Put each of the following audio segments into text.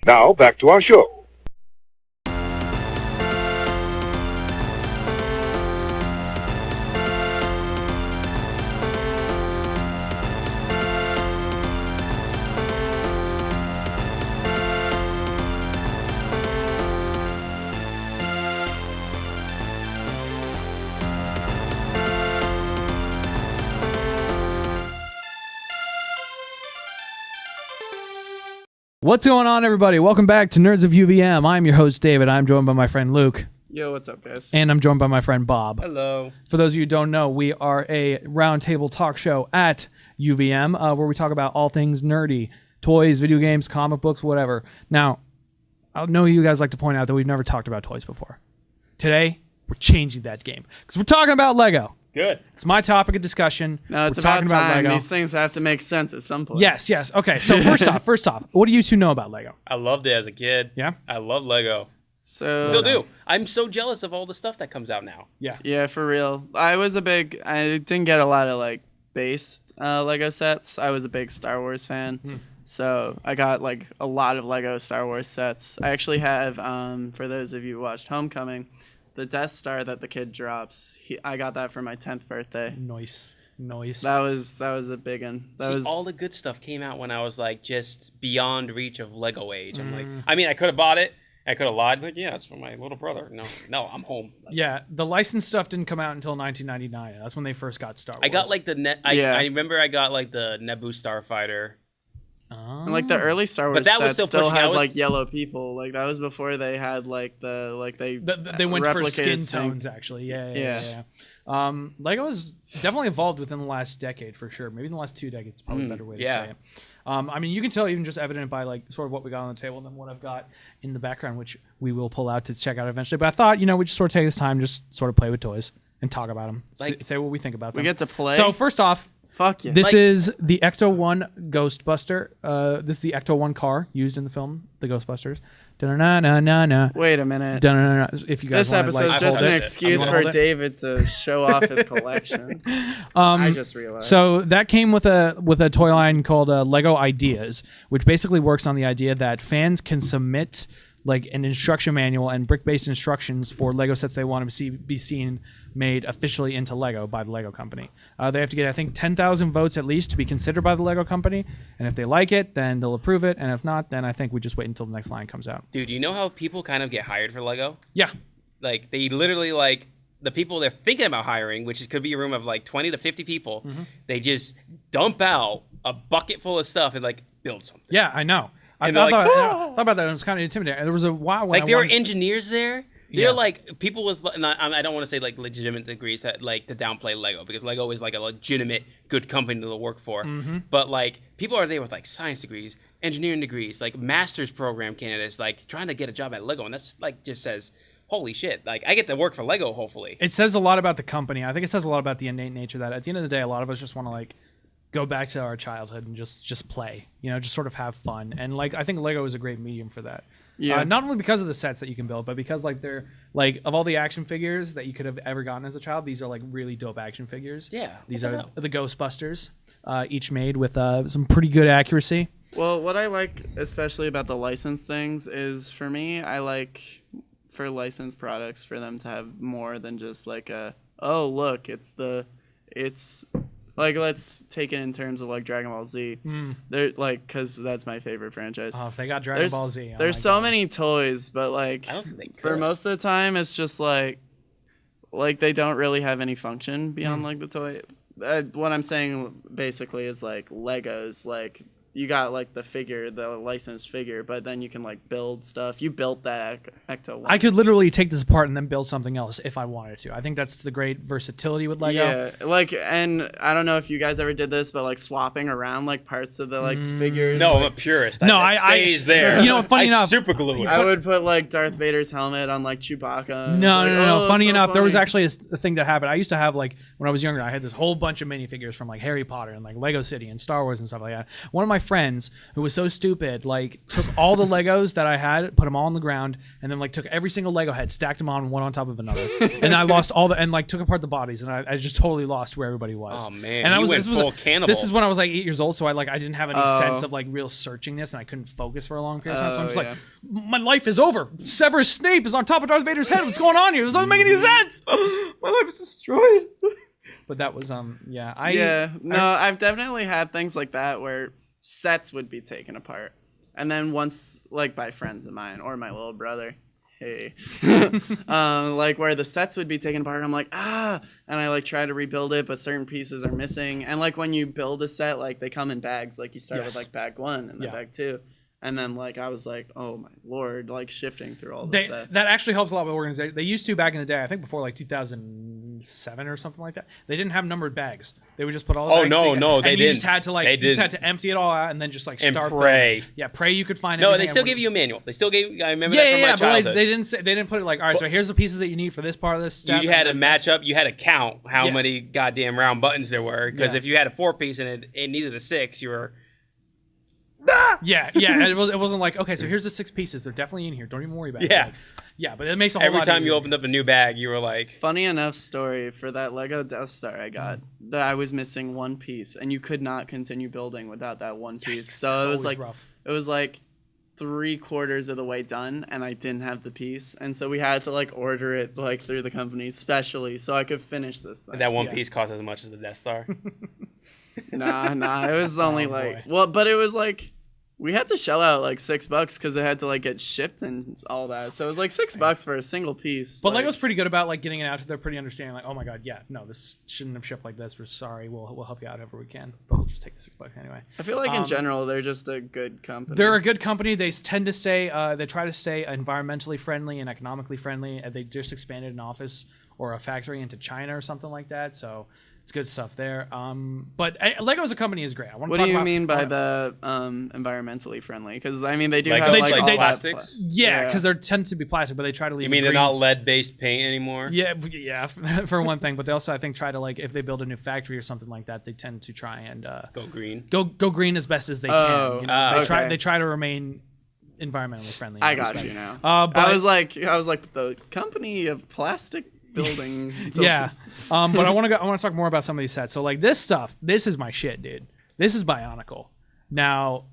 Now, back to our show. What's going on, everybody? Welcome back to Nerds of UVM. I'm your host, David. I'm joined by my friend Luke. Yo, what's up, guys? And I'm joined by my friend Bob. Hello. For those of you who don't know, we are a roundtable talk show at UVM where we talk about all things nerdy, toys, video games, comic books, whatever. Now, I know you guys like to point out that we've never talked about toys before. Today, we're changing that game because we're talking about Lego. Good. It's my topic of discussion. No, it's we're about talking time. about Lego. These things have to make sense at some point. Yes. Okay, so first off, what do you two know about Lego? I loved it as a kid. Yeah? I love Lego. So Still do. I'm so jealous of all the stuff that comes out now. yeah, for real. I didn't get a lot of like based Lego sets. I was a big Star Wars fan. So I got like a lot of Lego Star Wars sets. I actually have, for those of you who watched Homecoming, the Death Star that the kid drops. I got that for my 10th birthday. Nice. That was a big one. All the good stuff came out when I was like just beyond reach of Lego age. I'm like, I mean, I could have bought it. I could have lied. Like, yeah, it's for my little brother. No, I'm home. Like, yeah, the licensed stuff didn't come out until 1999. That's when they first got Star Wars. I got like I remember I got like the Naboo Starfighter. And like the early Star Wars that was sets still had like yellow people. Like that was before they had like they went for skin tones actually. Yeah. Lego has definitely evolved within the last decade for sure. Maybe in the last 2 decades, probably a better way to say it. I mean, you can tell even just evident by like sort of what we got on the table and then what I've got in the background, which we will pull out to check out eventually. But I thought, we'd just sort of take this time, just sort of play with toys and talk about them, say what we think about them. We get to play. So first off, fuck yeah. This is the Ecto-1 Ghostbuster. This is the Ecto-1 car used in the film, The Ghostbusters. Da-na-na-na-na. Wait a minute. Da-na-na-na. If you guys This want episode is just an excuse for David to show off his collection. I just realized. So that came with a toy line called Lego Ideas, which basically works on the idea that fans can submit like an instruction manual and brick-based instructions for Lego sets they want to be seen made officially into Lego by the Lego company. They have to get, I think, 10,000 votes at least to be considered by the Lego company. And if they like it, then they'll approve it. And if not, then I think we just wait until the next line comes out. Dude, you know how people kind of get hired for Lego? Yeah. Like they literally like the people they're thinking about hiring, which could be a room of like 20 to 50 people. They just dump out a bucket full of stuff and like build something. Yeah, I know. I And thought they're like, about that. And it was kind of intimidating. There was a while when like there were engineers there. They're like people with. I don't want to say like legitimate degrees that like to downplay Lego because Lego is like a legitimate good company to work for. But like people are there with like science degrees, engineering degrees, like master's program candidates, like trying to get a job at Lego, and that's like just says, holy shit! Like I get to work for Lego. Hopefully, it says a lot about the company. I think it says a lot about the innate nature that at the end of the day, a lot of us just want to like go back to our childhood and just play, just sort of have fun. And like I think Lego is a great medium for that. Yeah. Not only because of the sets that you can build, but because like they're like of all the action figures that you could have ever gotten as a child, these are like really dope action figures. Yeah. These are the Ghostbusters, each made with some pretty good accuracy. Well, what I like especially about the licensed things is for me, I like for licensed products for them to have more than just like look, it's like, let's take it in terms of like Dragon Ball Z. They're like, because that's my favorite franchise. Oh, if they got Dragon Ball Z, there's so many toys, but like I don't think they could. For most of the time, it's just like they don't really have any function beyond like the toy. What I'm saying basically is like Legos, like you got like the licensed figure, but then you can like build stuff. You built that Ecto-1. I could literally take this apart and then build something else if I wanted to. I think that's the great versatility with Lego. Yeah, like, and I don't know if you guys ever did this, but like swapping around like parts of the like figures. No, like, I'm a purist. No, that stays there. Funny enough, super glue it. I would put like Darth Vader's helmet on like Chewbacca. No. Funny enough, there was actually a thing that happened. I used to have like when I was younger, I had this whole bunch of minifigures from like Harry Potter and like Lego City and Star Wars and stuff like that. One of my friends who was so stupid, like took all the Legos that I had, put them all on the ground, and then like took every single Lego head, stacked them on one on top of another, and I lost all the and like took apart the bodies, and I just totally lost where everybody was. Oh man, and I you was went full cannibal. This is when I was like 8 years old, so I didn't have any sense of like real searching this, and I couldn't focus for a long period of time. So I'm just like, my life is over. Severus Snape is on top of Darth Vader's head. What's going on here? This doesn't make any sense. My life is destroyed. But that was I've definitely had things like that where sets would be taken apart, and then once like by friends of mine or my little brother, like where the sets would be taken apart, I'm like and I like try to rebuild it, but certain pieces are missing. And like when you build a set, like they come in bags, like you start with like bag 1 and then bag 2. And then, like, I was like, oh, my Lord, like, shifting through all the sets. That actually helps a lot with organization. They used to back in the day, I think before, like, 2007 or something like that. They didn't have numbered bags. They would just put all the bags together. No, they and didn't. You just had to, like, you just had to empty it all out and then just, like, start pray. building. Yeah, pray you could find No, everything. they still gave you a manual. They still gave, I remember that from my childhood. But like, they didn't put it like, all right, so here's the pieces that you need for this part of this step. You had to match up. You had to count how many goddamn round buttons there were. Because if you had a 4-piece and it needed a 6, you were... Yeah. It wasn't like, okay, so here's the 6 pieces. They're definitely in here. Don't even worry about it. Like, but it makes a whole lot Every time easier. you opened up a new bag, you were like... Funny enough story, for that Lego Death Star I got, that I was missing 1 piece, and you could not continue building without that 1 piece. So it was like rough. It was like 3/4 of the way done, and I didn't have the piece, and so we had to like order it like through the company specially so I could finish this thing. And that 1 piece cost as much as the Death Star. Nah. It was only but it was like we had to shell out like $6 because it had to like get shipped and all that. So it was like $6 for a single piece. But Lego's pretty good about like getting it out to. They're pretty understanding. Like, oh my god, this shouldn't have shipped like this. We're sorry. We'll help you out however we can. But we'll just take the $6 anyway. I feel like in general they're just a good company. They're a good company. They tend to stay. They try to stay environmentally friendly and economically friendly. They just expanded an office or a factory into China or something like that. So. It's good stuff there. But Lego as a company is great. I want to what talk do you about, mean by the environmentally friendly? Because I mean they do Lego, have like plastics. Yeah, because they tend to be plastic, but they try to leave. You mean green. they're not lead-based paint anymore? Yeah, for one thing. But they also, I think, try to like if they build a new factory or something like that, they tend to try and go green. Go green as best as they can. You know? They try to remain environmentally friendly. I got you now. But I was like the company of plastic building. But I want to talk more about some of these sets. So like this stuff, this is my shit, dude. This is Bionicle. Now,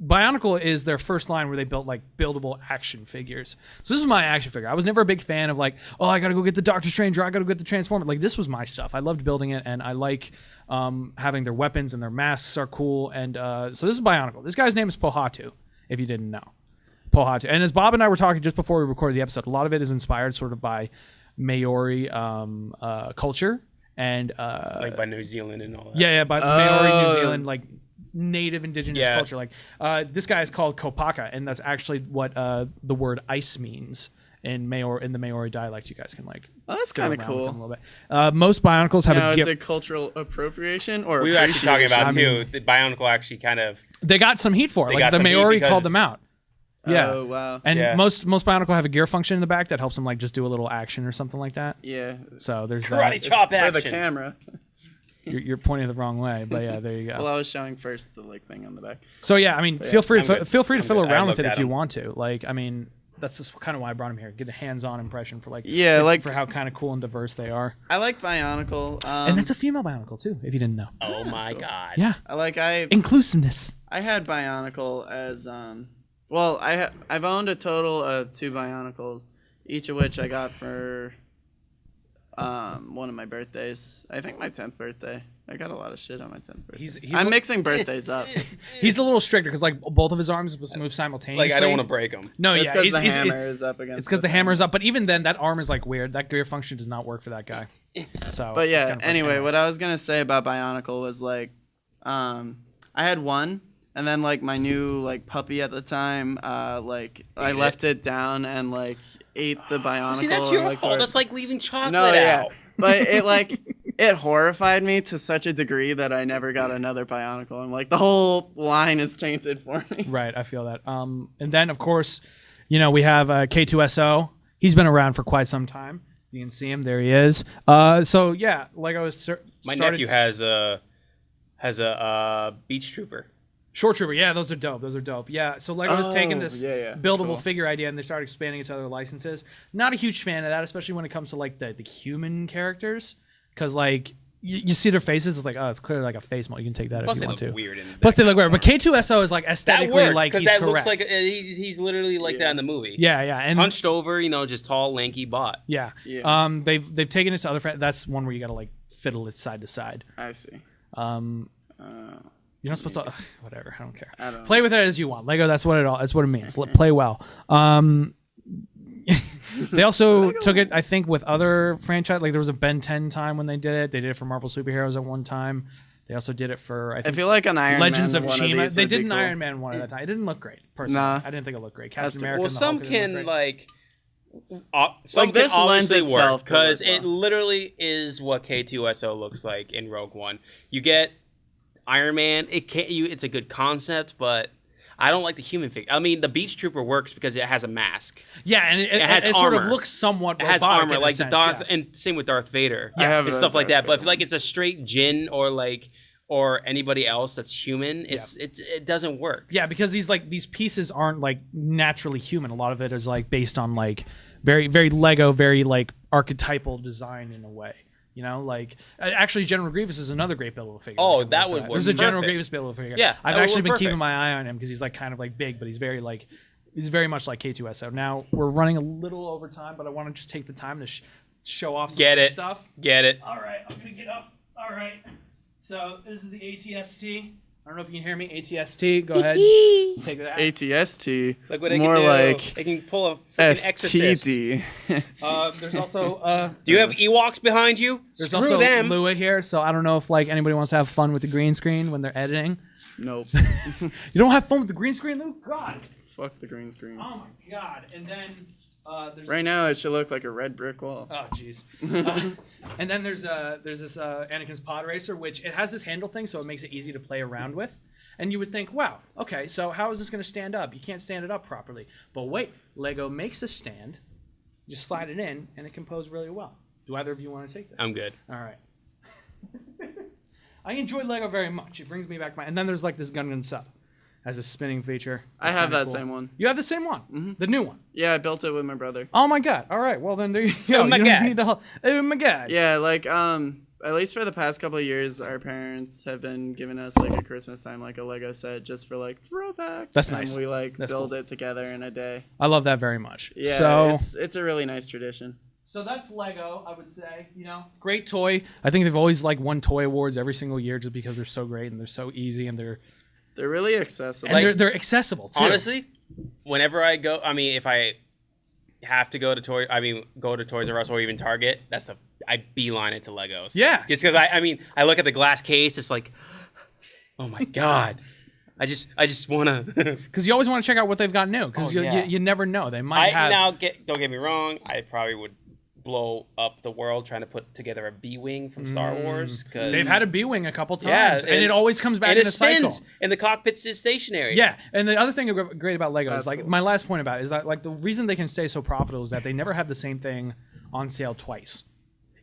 Bionicle is their first line where they built like buildable action figures. So this is my action figure. I was never a big fan of like, oh, I gotta go get the Doctor Strange or I gotta go get the Transformer. Like this was my stuff. I loved building it, and I like having their weapons and their masks are cool. And so this is Bionicle. This guy's name is Pohatu, if you didn't know. Pohatu. And as Bob and I were talking just before we recorded the episode, a lot of it is inspired sort of by Maori culture and like by New Zealand and all that. Yeah, by Maori New Zealand, like native indigenous culture. Like this guy is called Kopaka, and that's actually what the word ice means in the Maori dialect. You guys can like. Oh, that's kind of cool. A little bit. Most Bionicles have a gift. Is it cultural appropriation or? We were actually talking about the Bionicle actually kind of. They got some heat for it. Like the Maori called them out. Yeah. Oh, wow. And most Bionicle have a gear function in the back that helps them like just do a little action or something like that. Yeah. So there's karate chop action for the camera. You're pointing the wrong way, but yeah, there you go. Well, I was showing first the like thing on the back. So yeah, I mean, feel free to fiddle around with it if you him. want to. Like, I mean, that's just kind of why I brought him here. Get a hands-on impression for for how kind of cool and diverse they are. I like Bionicle. And that's a female Bionicle too, if you didn't know. Oh my god. Yeah. Inclusiveness. I had Bionicle as well, I've owned a total of 2 Bionicles, each of which I got for one of my birthdays. I think my 10th birthday. I got a lot of shit on my 10th birthday. I'm mixing birthdays up. He's a little stricter because like both of his arms move simultaneously. Like I don't want to break them. No, it's because the hammer is up against. It's because the hammer is up, but even then, that arm is like weird. That gear function does not work for that guy. So. But yeah. Anyway, what I was gonna say about Bionicle was like, I had one. And then like my new like puppy at the time, like I left it down and like ate the Bionicle. See, that's your fault. That's like leaving chocolate out. But it like it horrified me to such a degree that I never got another Bionicle. And like the whole line is tainted for me. Right, I feel that. And then of course, we have K2SO. He's been around for quite some time. You can see him. There he is. So yeah, Lego is. My nephew has a beach trooper. Short Trooper, yeah, those are dope. Those are dope. Yeah, so Lego has taken this buildable cool. figure idea and they started expanding it to other licenses. Not a huge fan of that, especially when it comes to like the human characters, because like you see their faces, it's like, oh, it's clearly like a face model. You can take that Plus if you they want look to. weird. In the Plus they look weird, but K2SO is like that aesthetically works like because he's that correct. looks like he's literally like that in the movie. Yeah, and Hunched over, you just tall, lanky bot. yeah. They've taken it to other. That's one where you got to like fiddle it side to side. I see. You're not supposed to. Whatever. I don't care. I don't Play with it as you want. Lego. That's what it means. Play well. They also took it, I think, with other franchise. Like there was a Ben 10 time when they did it. They did it for Marvel Superheroes at one time. They also did it for I feel like an Iron Legends Man of one Chima. these They would did be an cool. Iron Man one at that time. It didn't look great. Personally, Nah. I didn't think it looked great. That's Captain too- America. Well, and the some Hulk didn't can look great. like. Like, this can lends obviously itself work to it, because it though. literally is what K2SO looks like in Rogue One. You get Iron Man. It's a good concept, but I don't like the human figure. I mean, the Beast Trooper works because it has a mask. Yeah, and it has sort of armor. looks somewhat. It has robotic armor, in a like the sense, Darth, yeah. and same with Darth Vader. I have and a stuff like Darth that. But if Vader like it's a straight Jin or anybody else that's human, it doesn't work. Yeah, because these pieces aren't like naturally human. A lot of it is like based on like very very Lego, very like archetypal design in a way. You know, like actually, General Grievous is another great buildable figure. Oh, that would work. There's a General Perfect. Grievous buildable figure. Yeah, I've that would actually work been keeping perfect. my eye on him because he's like kind of like big, but he's very much like K2SO. Now we're running a little over time, but I want to just take the time to show off some Get other it. stuff. Get it. All right, I'm gonna get up. All right. So this is the ATST. I don't know if you can hear me. ATST. Go ahead. Take that. ATST. Look what they More can do. like They can pull a freaking exorcist. STD. There's also Do you have Ewoks behind you? there's Screw also them. Lua here. So I don't know if like anybody wants to have fun with the green screen when they're editing. Nope. You don't have fun with the green screen, Lou? God. Fuck the green screen. Oh my God. And then there's Right this- now, it should look like a red brick wall. Oh jeez. And then there's this Anakin's pod racer, which it has this handle thing, so it makes it easy to play around with. And you would think, wow, okay, so how is this going to stand up? You can't stand it up properly. But wait, Lego makes a stand. You just slide it in, and it can pose really well. Do either of you want to take this? I'm good. All right. I enjoy Lego very much. It brings me back and then there's like this Gun sub. Has a spinning feature. I It's have kinda that cool. same one. You have the same one? The new one? Yeah, I built it with my brother. Oh my God. All right. Well, then there you go. Oh my You don't God. need the whole- oh my God. Yeah, like at least for the past couple of years, our parents have been giving us like a Christmas time like a Lego set just for like throwback. That's and nice. we like That's build cool. it together in a day. I love that very much. Yeah, So it's a really nice tradition. So that's Lego, I would say. You know, great toy. I think they've always like won toy awards every single year just because they're so great and they're so easy and they're really accessible. they're accessible too. Honestly, whenever I go, I mean, if I have to go to Toys R Us or even Target, I beeline it to Legos. Yeah. Just because I look at the glass case, it's like, oh my God. I just want to. Because you always want to check out what they've got new. Because you never know. They might have. Don't get me wrong. I probably would blow up the world trying to put together a B-wing from Star Wars. Cause They've had a B-wing a couple times, and it always comes back and in it a cycle. spins, and the cockpit is stationary. Yeah, and the other thing great about Lego is That's like cool. my last point about it is that like the reason they can stay so profitable is that they never have the same thing on sale twice.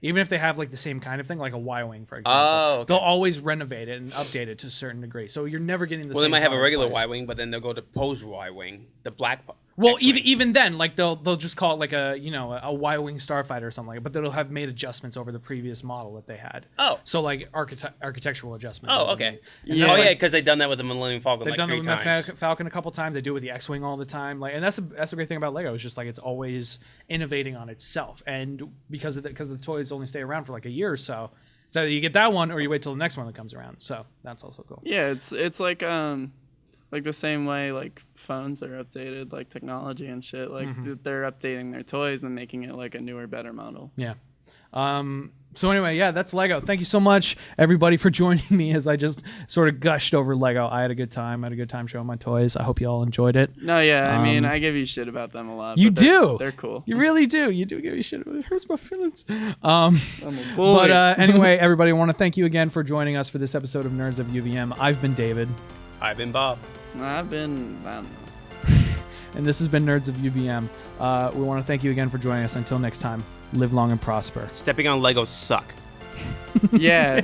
Even if they have like the same kind of thing, like a Y-wing, for example, Oh, okay. they'll always renovate it and update it to a certain degree. So you're never getting the Well, same. they might have a product regular twice. Y-wing, but then they'll go to Poe's Y-wing, the black. Well, X-wing. even then, like they'll just call it like a a Y-wing starfighter or something like that, but they'll have made adjustments over the previous model that they had. Oh. So like architectural adjustments. Oh, okay. And Yeah. that's Oh, yeah, like- because they've done that with the Millennium Falcon They've like done it 3 with times. the Falcon a couple times. They do it with the X-wing all the time. Like, and that's the great thing about Lego. It's just like it's always innovating on itself. And because the toys only stay around for like a year or so, it's either you get that one or you wait till the next one that comes around. So that's also cool. Yeah, it's like the same way like phones are updated, like technology and shit. Like they're updating their toys and making it like a newer, better model. Yeah. So anyway, yeah, that's Lego. Thank you so much, everybody, for joining me as I just sort of gushed over Lego. I had a good time. I had a good time showing my toys. I hope you all enjoyed it. No, yeah, I mean I give you shit about them a lot. You but they're- do. They're cool. You really do. You do give me shit. It hurts my feelings. I'm a bully. But anyway, everybody, I want to thank you again for joining us for this episode of Nerds of UVM. I've been David, I've been Bob. I don't know. and this has been Nerds of UVM. We want to thank you again for joining us. Until next time, live long and prosper. Stepping on Legos suck. Yeah.